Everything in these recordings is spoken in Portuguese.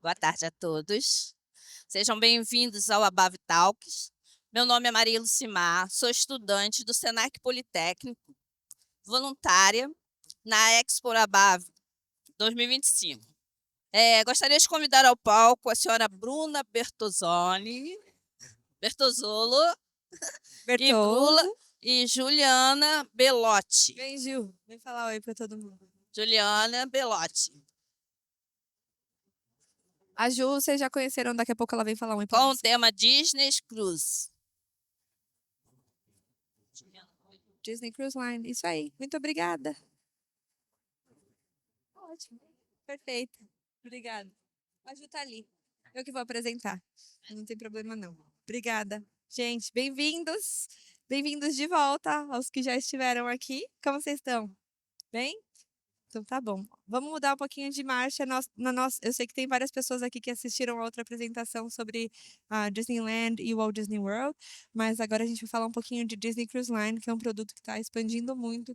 Boa tarde a todos. Sejam bem-vindos ao Abave Talks. Meu nome é Maria Lucimar, sou estudante do Senac Politécnico, voluntária na Expo Abave 2025. Gostaria de convidar ao palco a senhora Bruna Bertozolo e Brula Bertoldo. e Juliana Belotti. Vem, Gil. Vem falar oi para todo mundo. Juliana Belotti. A Ju, vocês já conheceram, daqui a pouco ela vem falar um oi pra Com o você. tema Disney Cruise. Disney Cruise Line, isso aí. Muito obrigada. Ótimo. Perfeito. Obrigada. A Ju tá ali. Eu que vou apresentar. Não tem problema, não. Obrigada. Gente, bem-vindos. Bem-vindos de volta aos que já estiveram aqui. Como vocês estão? Bem? Então tá bom. Vamos mudar um pouquinho de marcha. Eu sei que tem várias pessoas aqui que assistiram a outra apresentação sobre a Disneyland e o Walt Disney World, mas agora a gente vai falar um pouquinho de Disney Cruise Line, que é um produto que está expandindo muito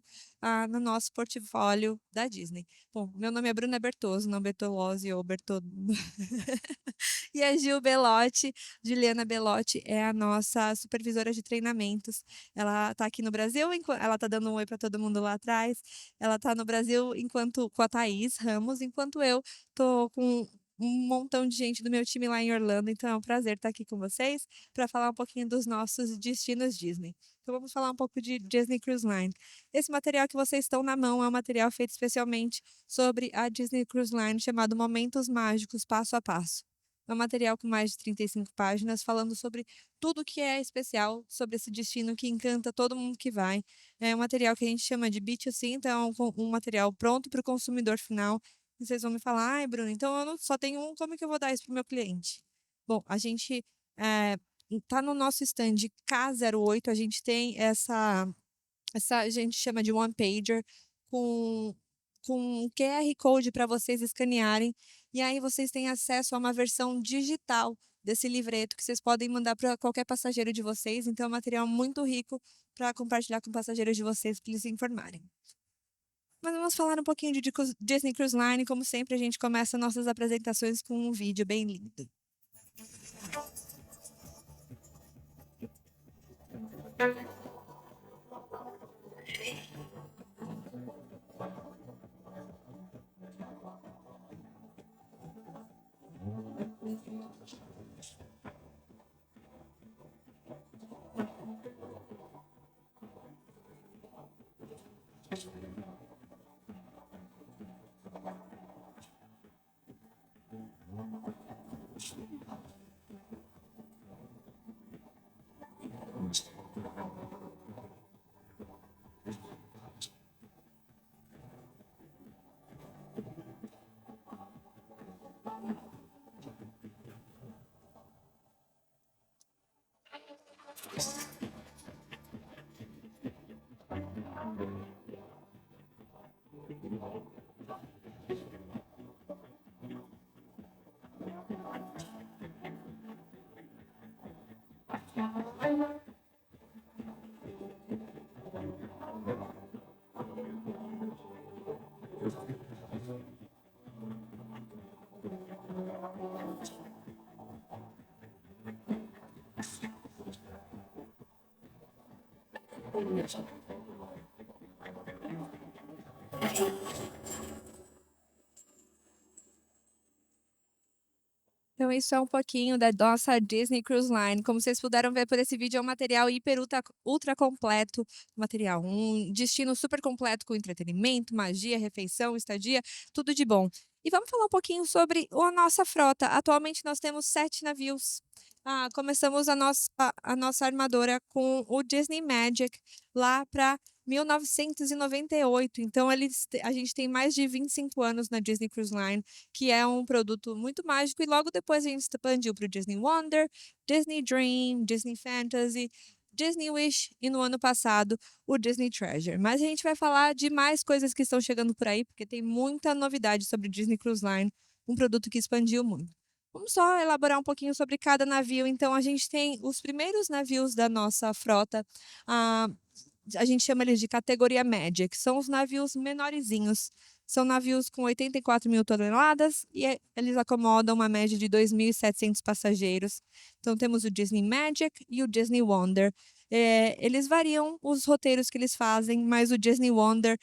no nosso portfólio da Disney. Bom, meu nome é Bruna Bertozzo, não Bertolozzi ou Bertoldo. E a Gil Belotti, Juliana Belotti, é a nossa supervisora de treinamentos. Ela está aqui no Brasil, ela está dando um oi para todo mundo lá atrás. Ela está no Brasil com a Thaís Ramos, enquanto eu estou com um montão de gente do meu time lá em Orlando. Então é um prazer estar aqui com vocês para falar um pouquinho dos nossos destinos Disney. Então vamos falar um pouco de Disney Cruise Line. Esse material que vocês estão na mão é um material feito especialmente sobre a Disney Cruise Line, chamado Momentos Mágicos Passo a Passo. É um material com mais de 35 páginas, falando sobre tudo que é especial sobre esse destino que encanta todo mundo que vai. É um material que a gente chama de B2C, então é um material pronto para o consumidor final. E vocês vão me falar, ai, Bruno, então eu não, só tenho um, como é que eu vou dar isso para o meu cliente? Bom, a gente está no nosso stand K08, a gente tem essa a gente chama de one pager com um QR Code para vocês escanearem e aí vocês têm acesso a uma versão digital desse livreto que vocês podem mandar para qualquer passageiro de vocês. Então é um material muito rico para compartilhar com passageiros de vocês para eles se informarem. Mas vamos falar um pouquinho de Disney Cruise Line. Como sempre, a gente começa nossas apresentações com um vídeo bem lindo. Então, isso é um pouquinho da nossa Disney Cruise Line. Como vocês puderam ver por esse vídeo, é um material ultra completo. Material, um destino super completo com entretenimento, magia, refeição, estadia, tudo de bom. E vamos falar um pouquinho sobre a nossa frota. Atualmente, nós temos 7 navios. Começamos a nossa armadora com o Disney Magic lá para 1998. Então, a gente tem mais de 25 anos na Disney Cruise Line, que é um produto muito mágico, e logo depois a gente expandiu para o Disney Wonder, Disney Dream, Disney Fantasy, Disney Wish e no ano passado o Disney Treasure. Mas a gente vai falar de mais coisas que estão chegando por aí, porque tem muita novidade sobre Disney Cruise Line, um produto que expandiu muito. Vamos só elaborar um pouquinho sobre cada navio. Então, a gente tem os primeiros navios da nossa frota. A gente chama eles de categoria média, que são os navios menorzinhos. São navios com 84 mil toneladas e eles acomodam uma média de 2.700 passageiros. Então, temos o Disney Magic e o Disney Wonder. Eles variam os roteiros que eles fazem, mas o Disney Wonder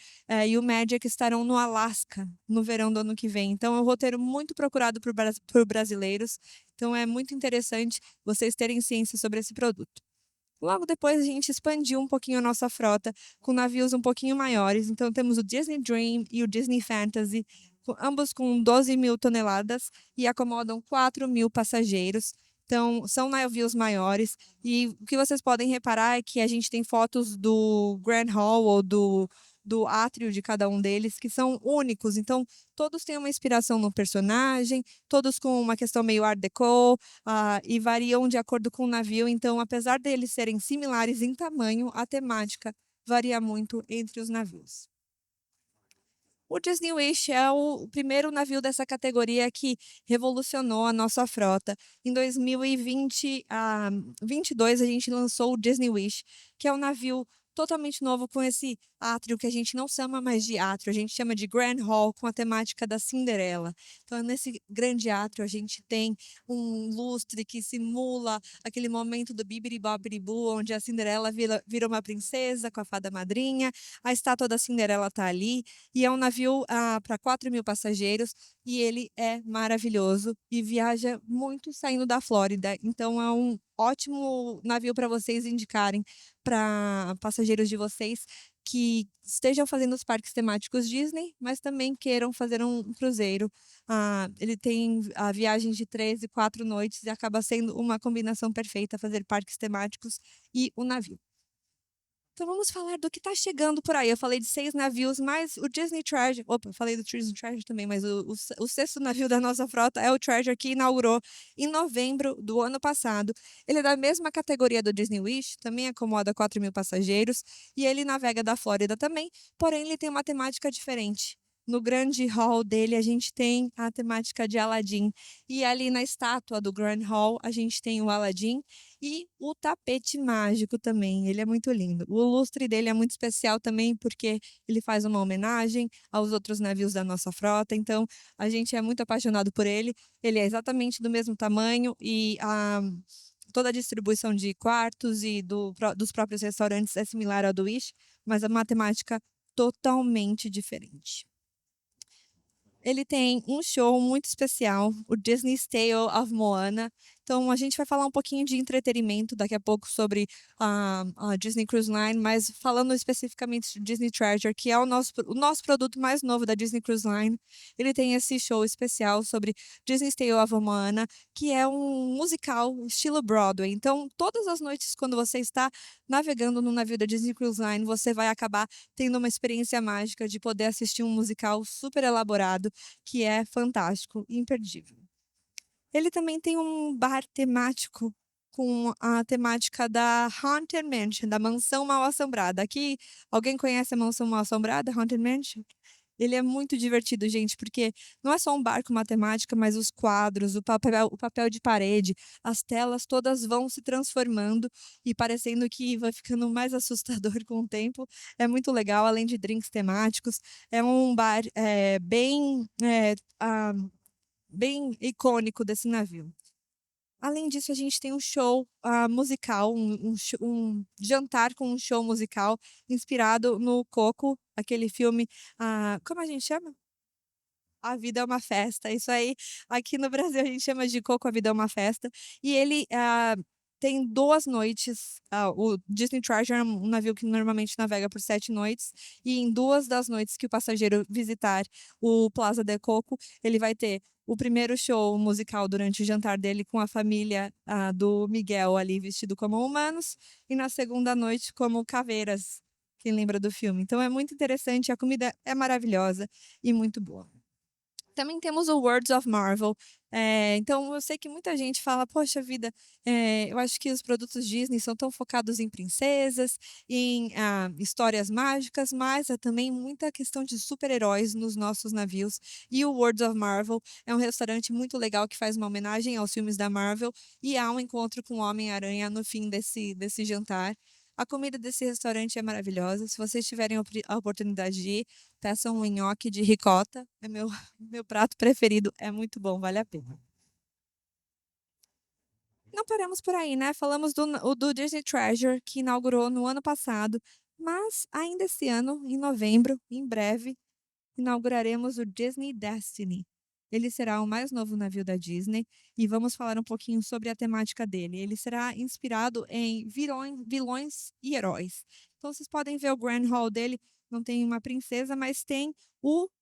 e o Magic estarão no Alasca no verão do ano que vem. Então, é um roteiro muito procurado por brasileiros. Então, é muito interessante vocês terem ciência sobre esse produto. Logo depois, a gente expandiu um pouquinho a nossa frota com navios um pouquinho maiores. Então, temos o Disney Dream e o Disney Fantasy, ambos com 12 mil toneladas e acomodam 4 mil passageiros. Então, são navios maiores. E o que vocês podem reparar é que a gente tem fotos do Grand Hall ou do átrio de cada um deles, que são únicos. Então, todos têm uma inspiração no personagem, todos com uma questão meio Art Deco, e variam de acordo com o navio. Então, apesar deles serem similares em tamanho, a temática varia muito entre os navios. O Disney Wish é o primeiro navio dessa categoria que revolucionou a nossa frota. Em 2022, a gente lançou o Disney Wish, que é um navio totalmente novo com esse átrio que a gente não chama mais de átrio, a gente chama de Grand Hall, com a temática da Cinderela. Então, nesse grande átrio, a gente tem um lustre que simula aquele momento do Bibidi-Bobidi-Boo, onde a Cinderela vira uma princesa com a fada madrinha, a estátua da Cinderela está ali, e é um navio para 4 mil passageiros, e ele é maravilhoso e viaja muito saindo da Flórida. Então, é um ótimo navio para vocês indicarem para passageiros de vocês que estejam fazendo os parques temáticos Disney, mas também queiram fazer um cruzeiro. Ele tem a viagem de 3 e 4 noites e acaba sendo uma combinação perfeita fazer parques temáticos e o navio. Então vamos falar do que está chegando por aí. Eu falei de 6 navios, mas o Disney Treasure. Opa, eu falei do Disney Treasure também, mas o sexto navio da nossa frota é o Treasure, que inaugurou em novembro do ano passado. Ele é da mesma categoria do Disney Wish, também acomoda 4 mil passageiros, e ele navega da Flórida também, porém ele tem uma temática diferente. No grande hall dele, a gente tem a temática de Aladdin. E ali na estátua do Grand Hall, a gente tem o Aladdin e o tapete mágico também. Ele é muito lindo. O lustre dele é muito especial também, porque ele faz uma homenagem aos outros navios da nossa frota. Então, a gente é muito apaixonado por ele. Ele é exatamente do mesmo tamanho e toda a distribuição de quartos e dos próprios restaurantes é similar ao do Wish, mas a matemática totalmente diferente. Ele tem um show muito especial, o Disney's Tale of Moana. Então, a gente vai falar um pouquinho de entretenimento daqui a pouco sobre a Disney Cruise Line, mas falando especificamente do Disney Treasure, que é o nosso produto mais novo da Disney Cruise Line. Ele tem esse show especial sobre Disney's Tale of Moana, que é um musical estilo Broadway. Então, todas as noites, quando você está navegando no navio da Disney Cruise Line, você vai acabar tendo uma experiência mágica de poder assistir um musical super elaborado, que é fantástico e imperdível. Ele também tem um bar temático com a temática da Haunted Mansion, da Mansão Mal-Assombrada. Aqui, alguém conhece a Mansão Mal-Assombrada, Haunted Mansion? Ele é muito divertido, gente, porque não é só um bar com matemática, mas os quadros, o papel de parede, as telas todas vão se transformando e parecendo que vai ficando mais assustador com o tempo. É muito legal, além de drinks temáticos. É um bar bem icônico desse navio. Além disso, a gente tem um show musical, um jantar com um show musical inspirado no Coco, aquele filme, como a gente chama? A Vida é uma Festa. Isso aí, aqui no Brasil a gente chama de Coco, A Vida é uma Festa. E ele tem 2 noites. O Disney Treasure é um navio que normalmente navega por 7 noites. E em 2 das noites que o passageiro visitar o Plaza de Coco, ele vai ter o primeiro show musical durante o jantar dele com a família do Miguel ali vestido como humanos. E na segunda noite como caveiras. Quem lembra do filme? Então é muito interessante, a comida é maravilhosa e muito boa. Também temos o Worlds of Marvel. Então, eu sei que muita gente fala, poxa vida, eu acho que os produtos Disney são tão focados em princesas, em histórias mágicas, mas há também muita questão de super-heróis nos nossos navios. E o Worlds of Marvel é um restaurante muito legal que faz uma homenagem aos filmes da Marvel e há um encontro com o Homem-Aranha no fim desse jantar. A comida desse restaurante é maravilhosa. Se vocês tiverem a oportunidade de ir, peçam um nhoque de ricota. É meu, meu prato preferido. É muito bom, vale a pena. Não paramos por aí, né? Falamos do Disney Treasure, que inaugurou no ano passado, mas ainda esse ano, em novembro, em breve, inauguraremos o Disney Destiny. Ele será o mais novo navio da Disney e vamos falar um pouquinho sobre a temática dele. Ele será inspirado em vilões e heróis. Então vocês podem ver o Grand Hall dele, não tem uma princesa, mas tem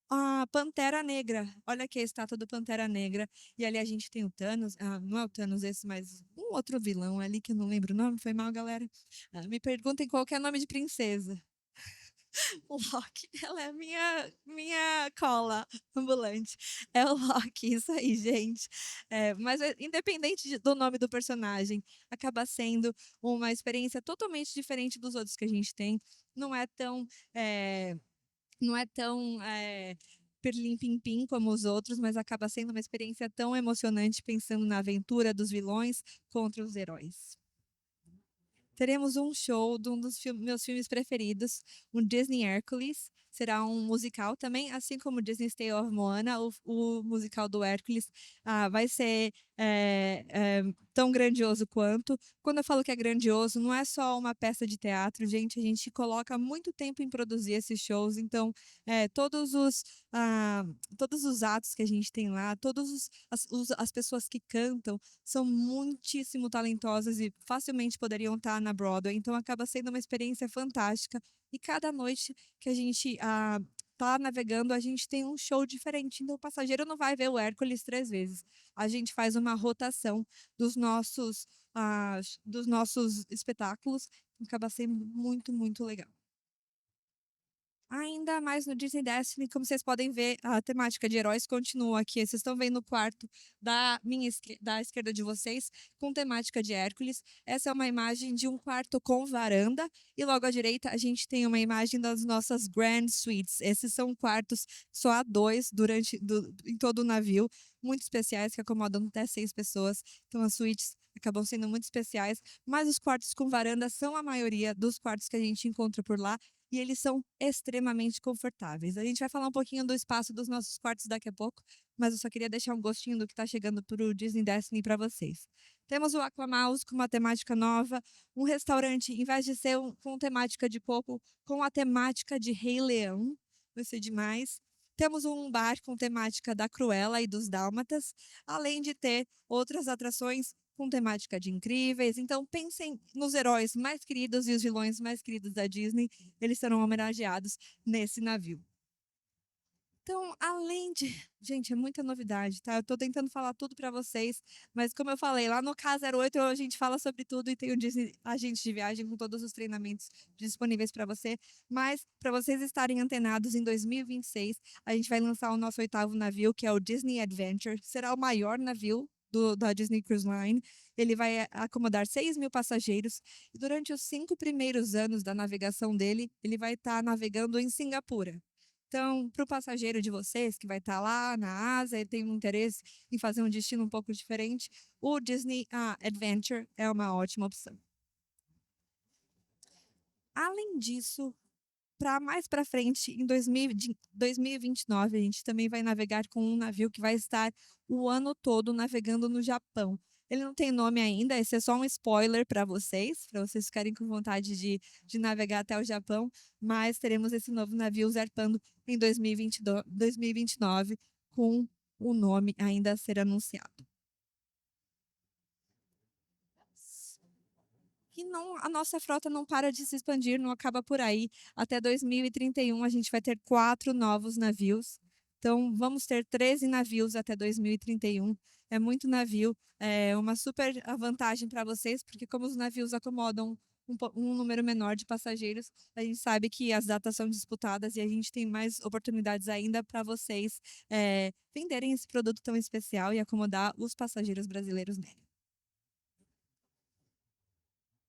a Pantera Negra. Olha aqui a estátua do Pantera Negra. E ali a gente tem o Thanos, não é o Thanos esse, mas um outro vilão ali que eu não lembro o nome, foi mal, galera. Me perguntem qual que é o nome de princesa. O Loki, ela é a minha cola ambulante. É o Loki, isso aí, gente. Mas independente do nome do personagem, acaba sendo uma experiência totalmente diferente dos outros que a gente tem. Não é tão, é, não é tão pirlim-pim-pim como os outros, mas acaba sendo uma experiência tão emocionante pensando na aventura dos vilões contra os heróis. Teremos um show de um dos meus filmes preferidos, um Disney Hércules. Será um musical também, assim como o Disney's Tale of Moana, o musical do Hércules vai ser tão grandioso quanto. Quando eu falo que é grandioso, não é só uma peça de teatro, gente. A gente coloca muito tempo em produzir esses shows, então todos todos os atos que a gente tem lá, as pessoas que cantam, são muitíssimo talentosas e facilmente poderiam estar na Broadway, então acaba sendo uma experiência fantástica. E cada noite que a gente tá navegando, a gente tem um show diferente. Então o passageiro não vai ver o Hércules 3 vezes. A gente faz uma rotação dos nossos espetáculos. Acaba sendo muito, muito legal. Ainda mais no Disney Destiny, como vocês podem ver, a temática de heróis continua aqui. Vocês estão vendo o quarto da esquerda de vocês, com temática de Hércules. Essa é uma imagem de um quarto com varanda. E logo à direita, a gente tem uma imagem das nossas Grand Suites. Esses são quartos só a dois em todo o navio, muito especiais, que acomodam até 6 pessoas. Então, as suítes acabam sendo muito especiais. Mas os quartos com varanda são a maioria dos quartos que a gente encontra por lá e eles são extremamente confortáveis. A gente vai falar um pouquinho do espaço dos nossos quartos daqui a pouco, mas eu só queria deixar um gostinho do que está chegando para o Disney Destiny para vocês. Temos o Aquamouse com uma temática nova, um restaurante, em vez de ser com temática de coco, com a temática de Rei Leão, vai ser demais. Temos um bar com temática da Cruella e dos Dálmatas, além de ter outras atrações com temática de incríveis. Então, pensem nos heróis mais queridos e os vilões mais queridos da Disney. Eles serão homenageados nesse navio. Então, além de. Gente, é muita novidade, tá? Eu tô tentando falar tudo para vocês, mas como eu falei, lá no K08 a gente fala sobre tudo e tem o Disney Agente de Viagem com todos os treinamentos disponíveis para você. Mas, para vocês estarem antenados, em 2026, a gente vai lançar o nosso 8º navio, que é o Disney Adventure. Será o maior navio da Disney Cruise Line. Ele vai acomodar 6.000 passageiros e durante os 5 primeiros anos da navegação dele, ele vai estar navegando em Singapura. Então, para o passageiro de vocês que vai estar lá na Ásia e tem um interesse em fazer um destino um pouco diferente, o Disney Adventure é uma ótima opção. Além disso, mais para frente, em 2029, a gente também vai navegar com um navio que vai estar o ano todo navegando no Japão. Ele não tem nome ainda, esse é só um spoiler para vocês ficarem com vontade de navegar até o Japão, mas teremos esse novo navio zarpando em 2029, com o nome ainda a ser anunciado. E a nossa frota não para de se expandir, não acaba por aí. Até 2031 a gente vai ter 4 novos navios. Então vamos ter 13 navios até 2031. É muito navio, é uma super vantagem para vocês, porque como os navios acomodam um número menor de passageiros, a gente sabe que as datas são disputadas e a gente tem mais oportunidades ainda para vocês venderem esse produto tão especial e acomodar os passageiros brasileiros nele.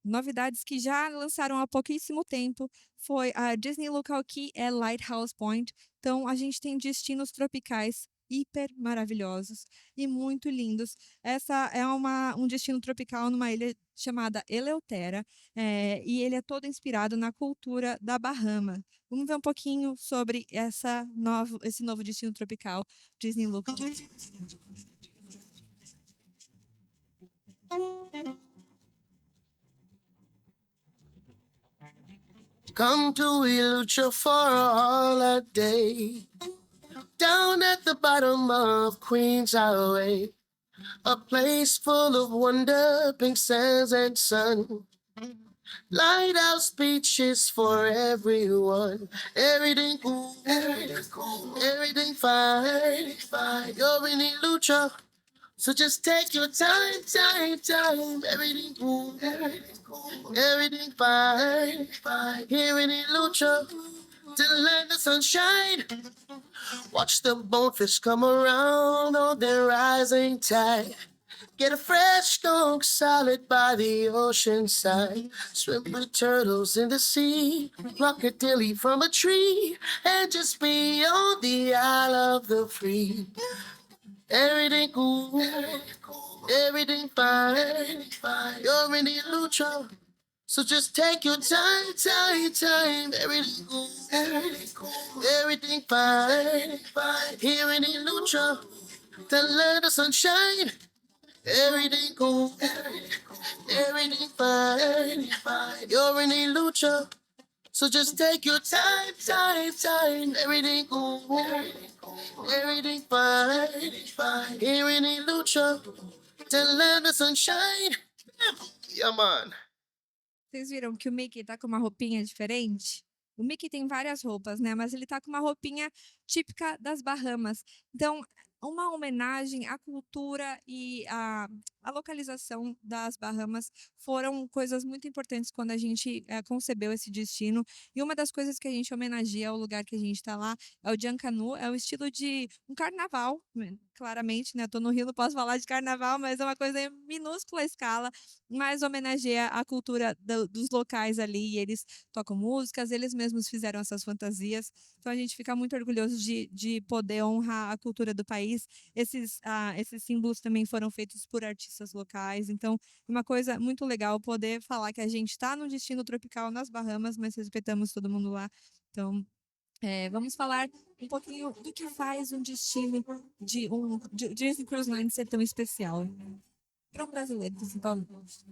Novidades que já lançaram há pouquíssimo tempo foi a Disney Local Key e Lighthouse Point. Então, a gente tem destinos tropicais hiper maravilhosos e muito lindos. Essa é um destino tropical numa ilha chamada Eleutera, e ele é todo inspirado na cultura da Bahama. Vamos ver um pouquinho sobre esse novo destino tropical Disney Look. Come to Ilucha for a holiday. Down at the bottom of Queens Highway. A place full of wonder, pink sands and sun. Lighthouse beaches for everyone. Everything cool, everything fine. You're in Ilucha, so just take your time. Everything cool, everything fine. Here in Ilucha, to the land of sunshine. Watch the boatfish come around on their rising tide. Get a fresh skunk salad by the ocean side. Swim with turtles in the sea. Pluck a dilly from a tree. And just be on the Isle of the Free. Everything cool, everything fine. You're in the Lucha, so just take your time. Everything cool, everything fine. Here in the Lucha, the land of sunshine. Everything cool, everything fine. You're in the Lucha, so just take your time. Everything cool, everything fine. Here in the Lucha, the land of sunshine. Yeah, man. Vocês viram que o Mickey tá com uma roupinha diferente? O Mickey tem várias roupas, né? Mas ele tá com uma roupinha típica das Bahamas. Então, uma homenagem à cultura e à localização das Bahamas foram coisas muito importantes quando a gente concebeu esse destino. E uma das coisas que a gente homenageia ao lugar que a gente está lá é o Junkanoo, é o estilo de um carnaval, claramente, né? Tô no Rio, não posso falar de carnaval, mas é uma coisa em minúscula escala, mas homenageia a cultura dos locais ali. E eles tocam músicas, eles mesmos fizeram essas fantasias. Então a gente fica muito orgulhoso de poder honrar a cultura do país. Esses símbolos também foram feitos por artistas locais. Então, é uma coisa muito legal poder falar que a gente está num destino tropical nas Bahamas, mas respeitamos todo mundo lá. Então, vamos falar um pouquinho do que faz um destino de Disney Cruise Line ser tão especial para um brasileiro, principalmente.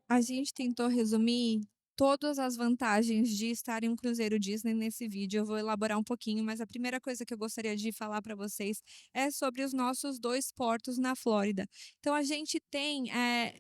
A gente tentou resumir todas as vantagens de estar em um cruzeiro Disney nesse vídeo. Eu vou elaborar um pouquinho, mas a primeira coisa que eu gostaria de falar para vocês é sobre os nossos 2 portos na Flórida. Então, a gente tem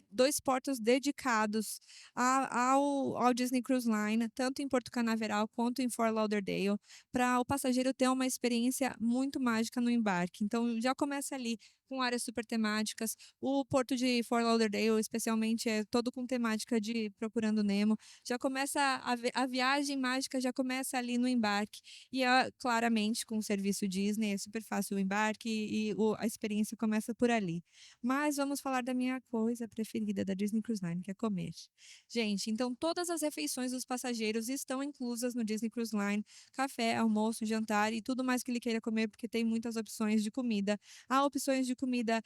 2 portos dedicados ao Disney Cruise Line, tanto em Porto Canaveral quanto em Fort Lauderdale, para o passageiro ter uma experiência muito mágica no embarque. Então, já começa ali com áreas super temáticas. O porto de Fort Lauderdale, especialmente, é todo com temática de Procurando Nemo. Já começa a viagem mágica, já começa ali no embarque. E claramente, com o serviço Disney, é super fácil o embarque e a experiência começa por ali. Mas vamos falar da minha coisa preferida da Disney Cruise Line, que é comer. Gente, então todas as refeições dos passageiros estão inclusas no Disney Cruise Line: café, almoço, jantar e tudo mais que ele queira comer, porque tem muitas opções de comida. Há opções de comida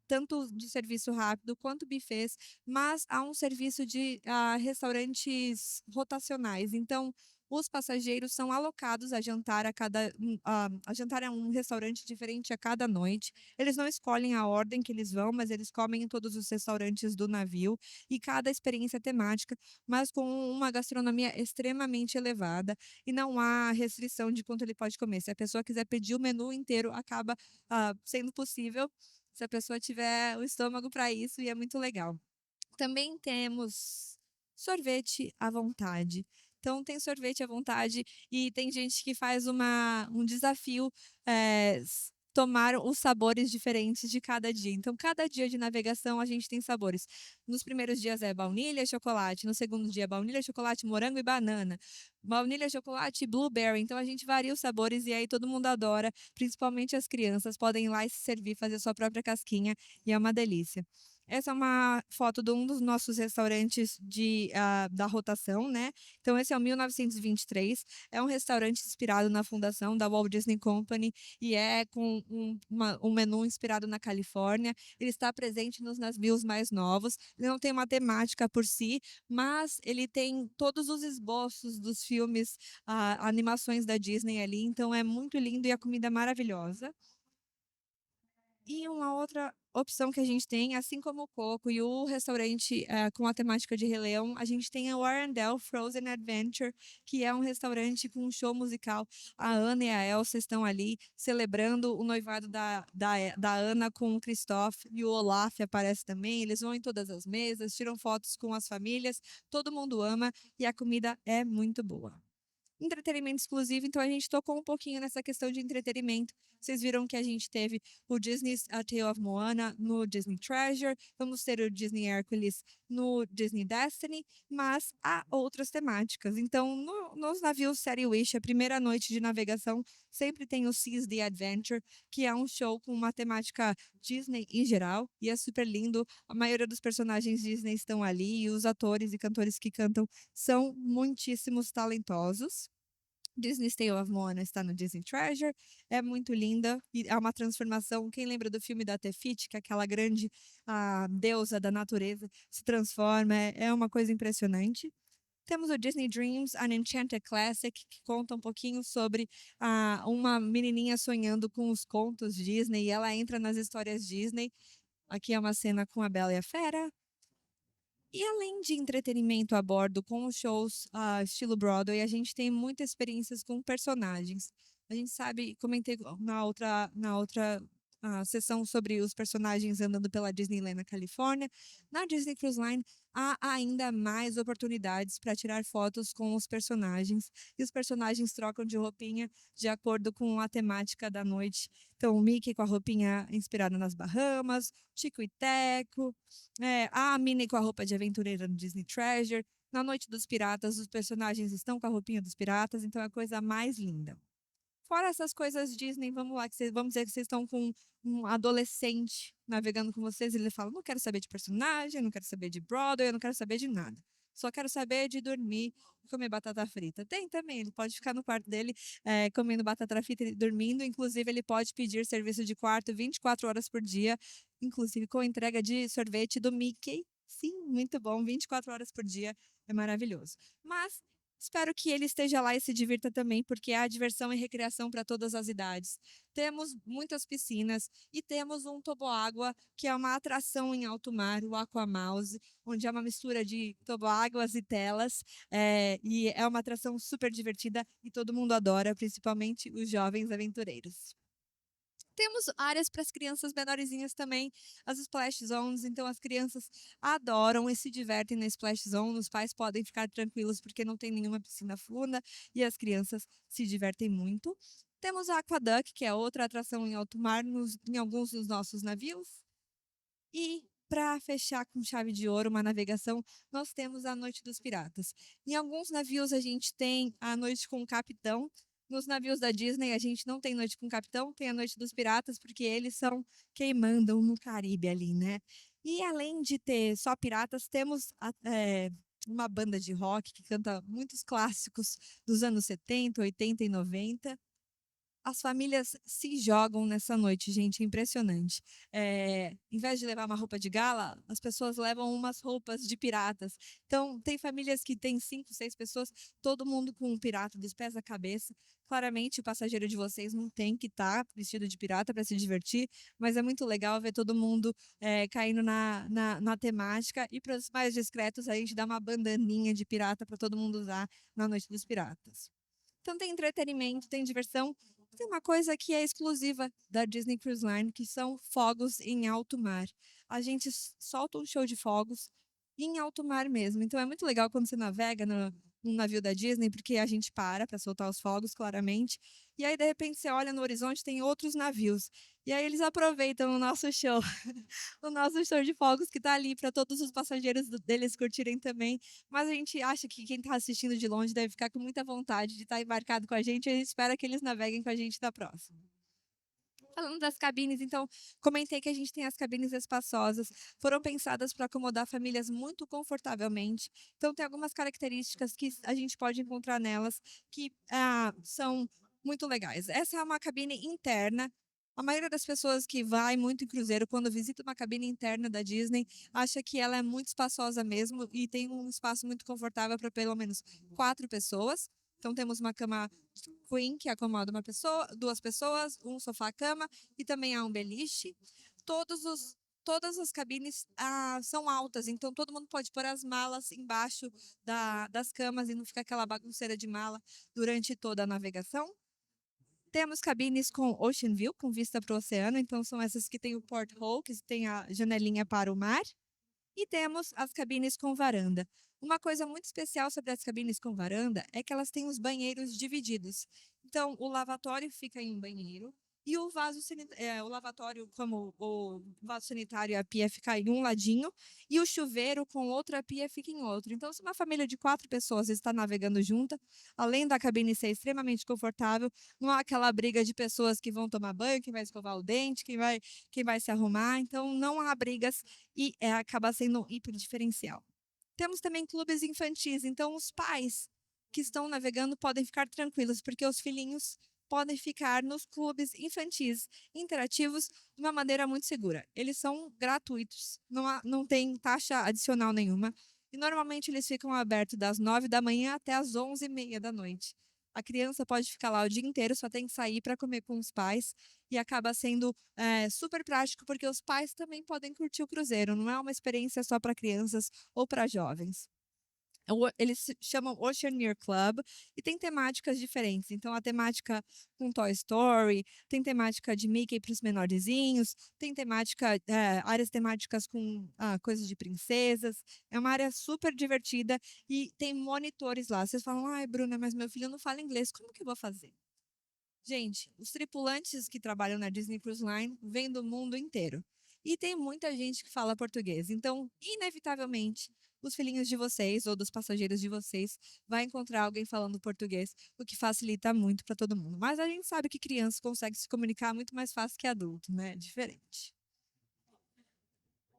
tanto de serviço rápido quanto buffets, mas há um serviço de restaurantes rotacionais. Então, os passageiros são alocados a jantar a jantar em um restaurante diferente a cada noite. Eles não escolhem a ordem que eles vão, mas eles comem em todos os restaurantes do navio e cada experiência é temática, mas com uma gastronomia extremamente elevada e não há restrição de quanto ele pode comer. Se a pessoa quiser pedir o menu inteiro, acaba sendo possível, se a pessoa tiver o estômago para isso, e é muito legal. Também temos sorvete à vontade. Então, tem sorvete à vontade e tem gente que faz um desafio, tomar os sabores diferentes de cada dia. Então, cada dia de navegação a gente tem sabores. Nos primeiros dias é baunilha, chocolate. No segundo dia, baunilha, chocolate, morango e banana. Baunilha, chocolate e blueberry. Então, a gente varia os sabores e aí todo mundo adora, principalmente as crianças. Podem ir lá e se servir, fazer sua própria casquinha e é uma delícia. Essa é uma foto de um dos nossos restaurantes da rotação, né? Então, esse é o 1923. É um restaurante inspirado na fundação da Walt Disney Company e é com um menu inspirado na Califórnia. Ele está presente nos navios mais novos. Ele não tem uma temática por si, mas ele tem todos os esboços dos filmes, animações da Disney ali. Então, é muito lindo e a comida é maravilhosa. E uma outra opção que a gente tem, assim como o Coco e o restaurante com a temática de Rei Leão, a gente tem a Arendelle Frozen Adventure, que é um restaurante com um show musical. A Anna e a Elsa estão ali celebrando o noivado da Anna com o Kristoff, e o Olaf aparece também. Eles vão em todas as mesas, tiram fotos com as famílias, todo mundo ama e a comida é muito boa. Entretenimento exclusivo, então a gente tocou um pouquinho nessa questão de entretenimento. Vocês viram que a gente teve o Disney's A Tale of Moana no Disney Treasure, vamos ter o Disney Hercules no Disney Destiny, mas há outras temáticas. Então, nos navios série Wish, a primeira noite de navegação sempre tem o Seas the Adventure, que é um show com uma temática Disney em geral, e é super lindo. A maioria dos personagens Disney estão ali, e os atores e cantores que cantam são muitíssimos talentosos. Disney's Tale of Moana está no Disney Treasure, é muito linda e é uma transformação. Quem lembra do filme da Tefiti, que é aquela grande deusa da natureza se transforma, é uma coisa impressionante. Temos o Disney Dreams, An Enchanted Classic, que conta um pouquinho sobre uma menininha sonhando com os contos Disney e ela entra nas histórias Disney. Aqui é uma cena com a Bela e a Fera. E além de entretenimento a bordo com os shows estilo Broadway, a gente tem muitas experiências com personagens. A gente sabe, comentei na outra sessão sobre os personagens andando pela Disneyland na Califórnia. Na Disney Cruise Line há ainda mais oportunidades para tirar fotos com os personagens. E os personagens trocam de roupinha de acordo com a temática da noite. Então, o Mickey com a roupinha inspirada nas Bahamas, Tico e Teco, a Minnie com a roupa de aventureira no Disney Treasure. Na Noite dos Piratas, os personagens estão com a roupinha dos piratas, então é a coisa mais linda. Fora essas coisas Disney, vamos lá, vamos dizer que vocês estão com um adolescente navegando com vocês, e ele fala: não quero saber de personagem, não quero saber de Broadway, eu não quero saber de nada. Só quero saber de dormir e comer batata frita. Tem também, ele pode ficar no quarto dele comendo batata frita e dormindo. Inclusive, ele pode pedir serviço de quarto 24 horas por dia, inclusive com entrega de sorvete do Mickey. Sim, muito bom, 24 horas por dia, é maravilhoso. Mas espero que ele esteja lá e se divirta também, porque há diversão e recreação para todas as idades. Temos muitas piscinas e temos um toboágua, que é uma atração em alto mar, o Aquamouse, onde é uma mistura de toboáguas e telas, e é uma atração super divertida e todo mundo adora, principalmente os jovens aventureiros. Temos áreas para as crianças menorzinhas também, as splash zones, então as crianças adoram e se divertem na splash zone, os pais podem ficar tranquilos porque não tem nenhuma piscina funda e as crianças se divertem muito. Temos a Aquaduck, que é outra atração em alto mar em alguns dos nossos navios. E para fechar com chave de ouro uma navegação, nós temos a Noite dos Piratas. Em alguns navios a gente tem a noite com o capitão. Nos navios da Disney a gente não tem noite com o capitão, tem a Noite dos Piratas, porque eles são quem mandam no Caribe ali, né? E além de ter só piratas, temos uma banda de rock que canta muitos clássicos dos anos 70, 80 e 90. As famílias se jogam nessa noite, gente, é impressionante. Em vez de levar uma roupa de gala, as pessoas levam umas roupas de piratas. Então, tem famílias que têm 5, 6 pessoas, todo mundo com um pirata dos pés à cabeça. Claramente, o passageiro de vocês não tem que estar vestido de pirata para se divertir, mas é muito legal ver todo mundo caindo na temática. E para os mais discretos, a gente dá uma bandaninha de pirata para todo mundo usar na Noite dos Piratas. Então, tem entretenimento, tem diversão. Tem uma coisa que é exclusiva da Disney Cruise Line, que são fogos em alto mar. A gente solta um show de fogos em alto mar mesmo. Então é muito legal quando você navega no navio da Disney, porque a gente para soltar os fogos, claramente. E aí, de repente, você olha no horizonte, tem outros navios. E aí eles aproveitam o nosso show, o nosso show de fogos que está ali para todos os passageiros deles curtirem também. Mas a gente acha que quem está assistindo de longe deve ficar com muita vontade de estar embarcado com a gente. E a gente espera que eles naveguem com a gente na próxima. Falando das cabines, então, comentei que a gente tem as cabines espaçosas, foram pensadas para acomodar famílias muito confortavelmente. Então, tem algumas características que a gente pode encontrar nelas que são muito legais. Essa é uma cabine interna. A maioria das pessoas que vai muito em cruzeiro, quando visita uma cabine interna da Disney, acha que ela é muito espaçosa mesmo e tem um espaço muito confortável para pelo menos 4 pessoas. Então, temos uma cama queen, que acomoda uma pessoa, 2 pessoas, um sofá-cama e também há um beliche. Todas as cabines são altas, então todo mundo pode pôr as malas embaixo das camas e não fica aquela bagunceira de mala durante toda a navegação. Temos cabines com Ocean View, com vista para o oceano, então são essas que tem o porthole, que tem a janelinha para o mar. E temos as cabines com varanda. Uma coisa muito especial sobre as cabines com varanda é que elas têm os banheiros divididos. Então, o lavatório fica em um banheiro e o lavatório, como o vaso sanitário e a pia, fica em um ladinho e o chuveiro com outra pia fica em outro. Então, se uma família de 4 pessoas está navegando junta, além da cabine ser extremamente confortável, não há aquela briga de pessoas que vão tomar banho, quem vai escovar o dente, quem vai se arrumar. Então, não há brigas e acaba sendo um hiper diferencial. Temos também clubes infantis, então os pais que estão navegando podem ficar tranquilos, porque os filhinhos podem ficar nos clubes infantis interativos de uma maneira muito segura. Eles são gratuitos, não tem taxa adicional nenhuma, e normalmente eles ficam abertos das 9 da manhã até as 11h30 da noite. A criança pode ficar lá o dia inteiro, só tem que sair para comer com os pais, e acaba sendo super prático, porque os pais também podem curtir o cruzeiro, não é uma experiência só para crianças ou para jovens. Eles se chamam Oceaneer Club e tem temáticas diferentes. Então, a temática com Toy Story, tem temática de Mickey para os menorzinhos, tem áreas temáticas com coisas de princesas. É uma área super divertida e tem monitores lá. Vocês falam, ai, Bruna, mas meu filho não fala inglês, como que eu vou fazer? Gente, os tripulantes que trabalham na Disney Cruise Line vêm do mundo inteiro. E tem muita gente que fala português. Então, inevitavelmente, os filhinhos de vocês ou dos passageiros de vocês vai encontrar alguém falando português, o que facilita muito para todo mundo. Mas a gente sabe que criança consegue se comunicar muito mais fácil que adulto, né? É diferente.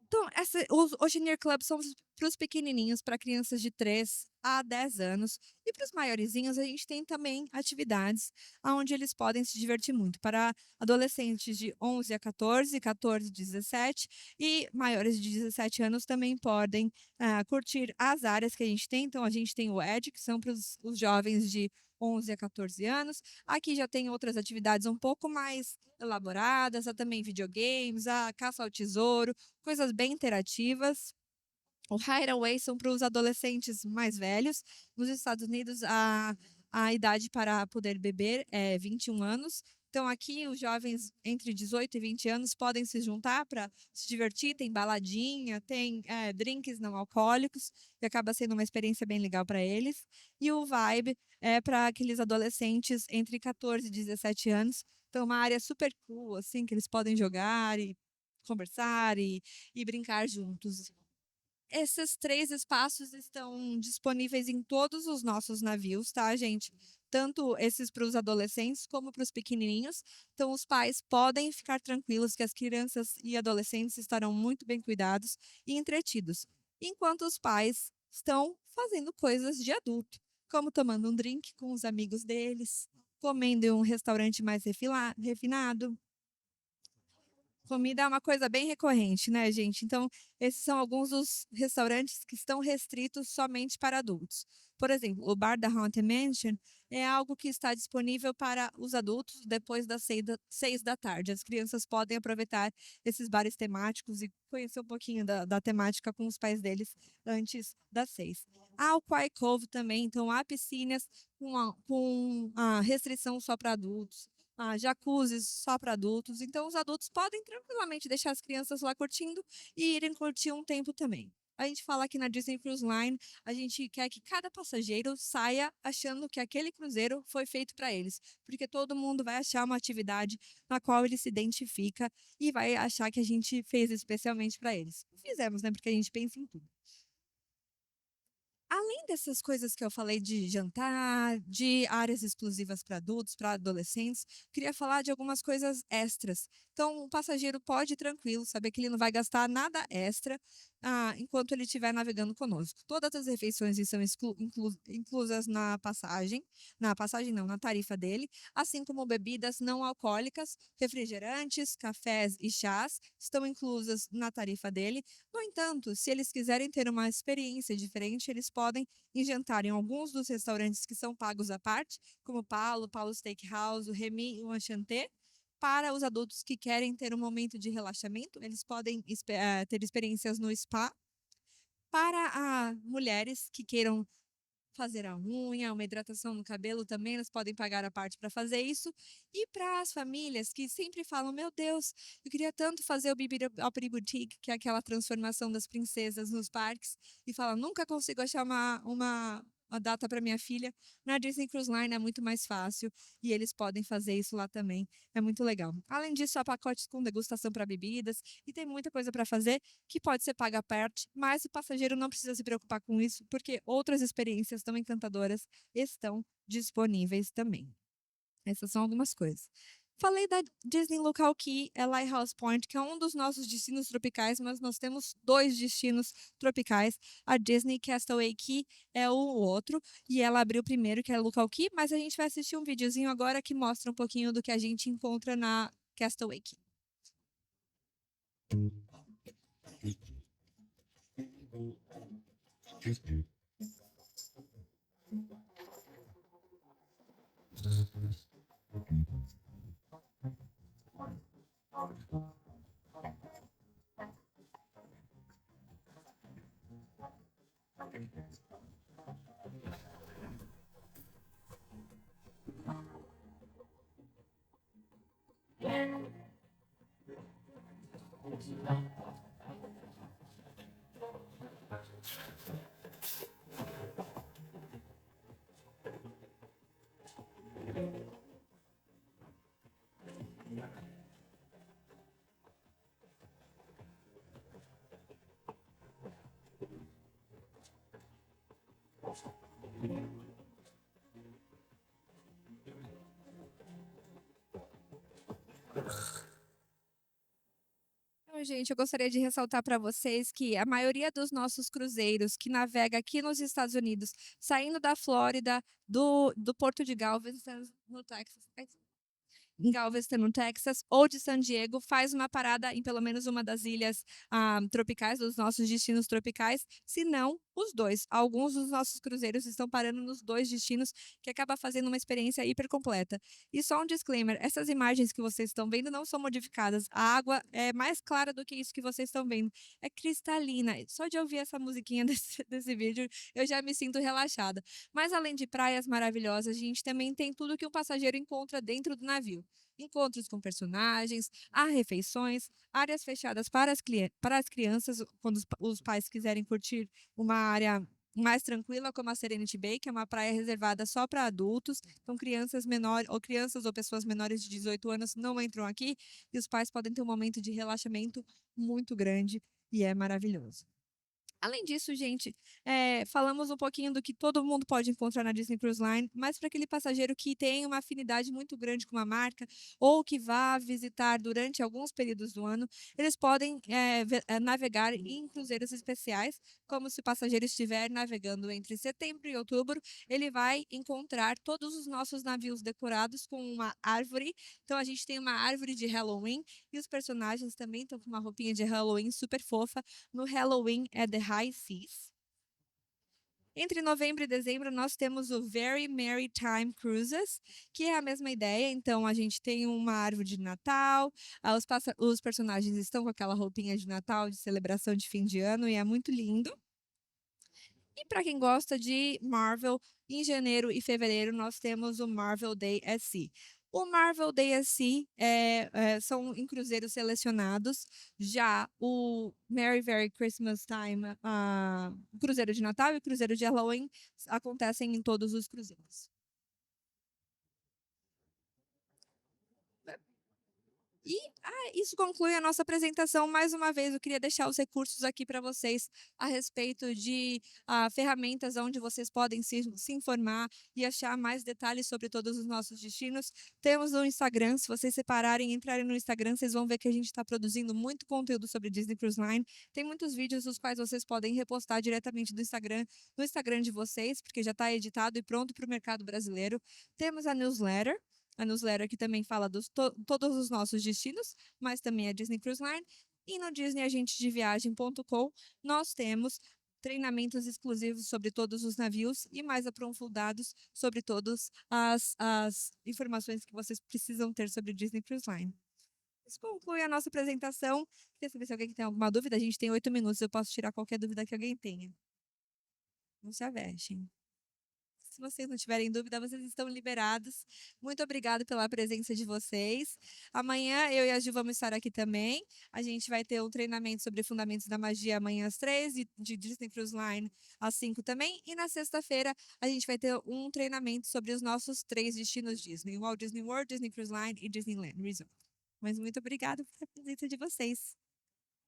Então, os Oceaneer Club são para os pequenininhos, para crianças de 3 a 10 anos. E para os maiorzinhos, a gente tem também atividades onde eles podem se divertir muito. Para adolescentes de 11 a 14, 14 a 17 e maiores de 17 anos também podem curtir as áreas que a gente tem. Então, a gente tem o ED, que são para os jovens de 11 a 14 anos. Aqui já tem outras atividades um pouco mais elaboradas, há também videogames, a caça ao tesouro, coisas bem interativas. O Hideaway são para os adolescentes mais velhos. Nos Estados Unidos, a idade para poder beber é 21 anos. Então, aqui, os jovens entre 18 e 20 anos podem se juntar para se divertir. Tem baladinha, tem drinks não alcoólicos, e acaba sendo uma experiência bem legal para eles. E o Vibe é para aqueles adolescentes entre 14 e 17 anos. Então, uma área super cool, assim, que eles podem jogar e conversar e brincar juntos. Esses 3 espaços estão disponíveis em todos os nossos navios, tá, gente? Tanto esses para os adolescentes como para os pequenininhos. Então, os pais podem ficar tranquilos que as crianças e adolescentes estarão muito bem cuidados e entretidos, enquanto os pais estão fazendo coisas de adulto, como tomando um drink com os amigos deles, comendo em um restaurante mais refinado. Comida é uma coisa bem recorrente, né, gente? Então, esses são alguns dos restaurantes que estão restritos somente para adultos. Por exemplo, o bar da Haunted Mansion é algo que está disponível para os adultos depois das 6 da tarde. As crianças podem aproveitar esses bares temáticos e conhecer um pouquinho da temática com os pais deles antes das 6. Há o Quiet Cove também, então há piscinas com a restrição só para adultos. Jacuzzis só para adultos. Então, os adultos podem tranquilamente deixar as crianças lá curtindo e irem curtir um tempo também. a gente fala que na Disney Cruise Line, a gente quer que cada passageiro saia achando que aquele cruzeiro foi feito para eles, porque todo mundo vai achar uma atividade na qual ele se identifica e vai achar que a gente fez especialmente para eles. Fizemos, né? Porque a gente pensa em tudo. Além dessas coisas que eu falei de jantar, de áreas exclusivas para adultos, para adolescentes, queria falar de algumas coisas extras. Então, o passageiro pode ir tranquilo, saber que ele não vai gastar nada extra enquanto ele estiver navegando conosco. Todas as refeições estão inclusas na passagem não, na tarifa dele, assim como bebidas não alcoólicas, refrigerantes, cafés e chás estão inclusas na tarifa dele. No entanto, se eles quiserem ter uma experiência diferente, eles podem ir jantar em alguns dos restaurantes que são pagos à parte, como Paulo Steakhouse, o Remy e o Enchanté. Para os adultos que querem ter um momento de relaxamento, eles podem ter experiências no spa. Para mulheres que queiram fazer a unha, uma hidratação no cabelo também, elas podem pagar a parte para fazer isso. E para as famílias que sempre falam, meu Deus, eu queria tanto fazer o Bibbidi Boutique, que é aquela transformação das princesas nos parques, e falam, nunca consigo achar uma data para minha filha. Na Disney Cruise Line é muito mais fácil e eles podem fazer isso lá também. É muito legal. Além disso, há pacotes com degustação para bebidas e tem muita coisa para fazer que pode ser paga à parte, mas o passageiro não precisa se preocupar com isso, porque outras experiências tão encantadoras estão disponíveis também. Essas são algumas coisas. Falei da Disney Local Key, é Lighthouse Point, que é um dos nossos destinos tropicais, mas nós temos 2 destinos tropicais. A Disney Castaway Key é o outro, e ela abriu primeiro, que é Local Key, mas a gente vai assistir um videozinho agora que mostra um pouquinho do que a gente encontra na Castaway Key. Então, gente, eu gostaria de ressaltar para vocês que a maioria dos nossos cruzeiros que navega aqui nos Estados Unidos, saindo da Flórida, do Porto de Galveston, no Texas, em Galveston, no Texas, ou de San Diego, faz uma parada em pelo menos uma das ilhas tropicais, dos nossos destinos tropicais, se não os dois. Alguns dos nossos cruzeiros estão parando nos 2 destinos, que acaba fazendo uma experiência hiper completa. E só um disclaimer, essas imagens que vocês estão vendo não são modificadas. A água é mais clara do que isso que vocês estão vendo. É cristalina. Só de ouvir essa musiquinha desse vídeo, eu já me sinto relaxada. Mas além de praias maravilhosas, a gente também tem tudo que um passageiro encontra dentro do navio. Encontros com personagens, há refeições, áreas fechadas para as crianças, quando os pais quiserem curtir uma área mais tranquila, como a Serenity Bay, que é uma praia reservada só para adultos. Então, crianças ou pessoas menores de 18 anos não entram aqui e os pais podem ter um momento de relaxamento muito grande e é maravilhoso. Além disso, gente, falamos um pouquinho do que todo mundo pode encontrar na Disney Cruise Line, mas para aquele passageiro que tem uma afinidade muito grande com uma marca ou que vá visitar durante alguns períodos do ano, eles podem navegar em cruzeiros especiais, como se o passageiro estiver navegando entre setembro e outubro, ele vai encontrar todos os nossos navios decorados com uma árvore. Então, a gente tem uma árvore de Halloween e os personagens também estão com uma roupinha de Halloween super fofa. No Halloween é The High Seas. Entre novembro e dezembro, nós temos o Very Merry Time Cruises, que é a mesma ideia. Então, a gente tem uma árvore de Natal, os personagens estão com aquela roupinha de Natal, de celebração de fim de ano, e é muito lindo. E para quem gosta de Marvel, em janeiro e fevereiro, nós temos o Marvel Day at Sea. O Marvel Day at Sea são em cruzeiros selecionados. Já o Merry Very Christmas Time, o cruzeiro de Natal e o cruzeiro de Halloween acontecem em todos os cruzeiros. E isso conclui a nossa apresentação. Mais uma vez, eu queria deixar os recursos aqui para vocês a respeito de ferramentas onde vocês podem se informar e achar mais detalhes sobre todos os nossos destinos. Temos o Instagram, se vocês separarem e entrarem no Instagram, vocês vão ver que a gente está produzindo muito conteúdo sobre Disney Cruise Line. Tem muitos vídeos os quais vocês podem repostar diretamente do Instagram, no Instagram de vocês, porque já está editado e pronto para o mercado brasileiro. Temos a newsletter que também fala dos todos os nossos destinos, mas também a Disney Cruise Line. E no disneyagentesdeviagem.com nós temos treinamentos exclusivos sobre todos os navios e mais aprofundados sobre todas as informações que vocês precisam ter sobre Disney Cruise Line. Isso conclui a nossa apresentação. Quer saber se alguém tem alguma dúvida? A gente tem 8 minutos, eu posso tirar qualquer dúvida que alguém tenha. Não se avexem. Se vocês não tiverem dúvida, vocês estão liberados. Muito obrigada pela presença de vocês. Amanhã eu e a Gil vamos estar aqui também. A gente vai ter um treinamento sobre fundamentos da magia amanhã às 3 e de Disney Cruise Line às 5 também. E na sexta-feira a gente vai ter um treinamento sobre os nossos 3 destinos Disney: Walt Disney World, Disney Cruise Line e Disneyland Resort. Mas muito obrigada pela presença de vocês.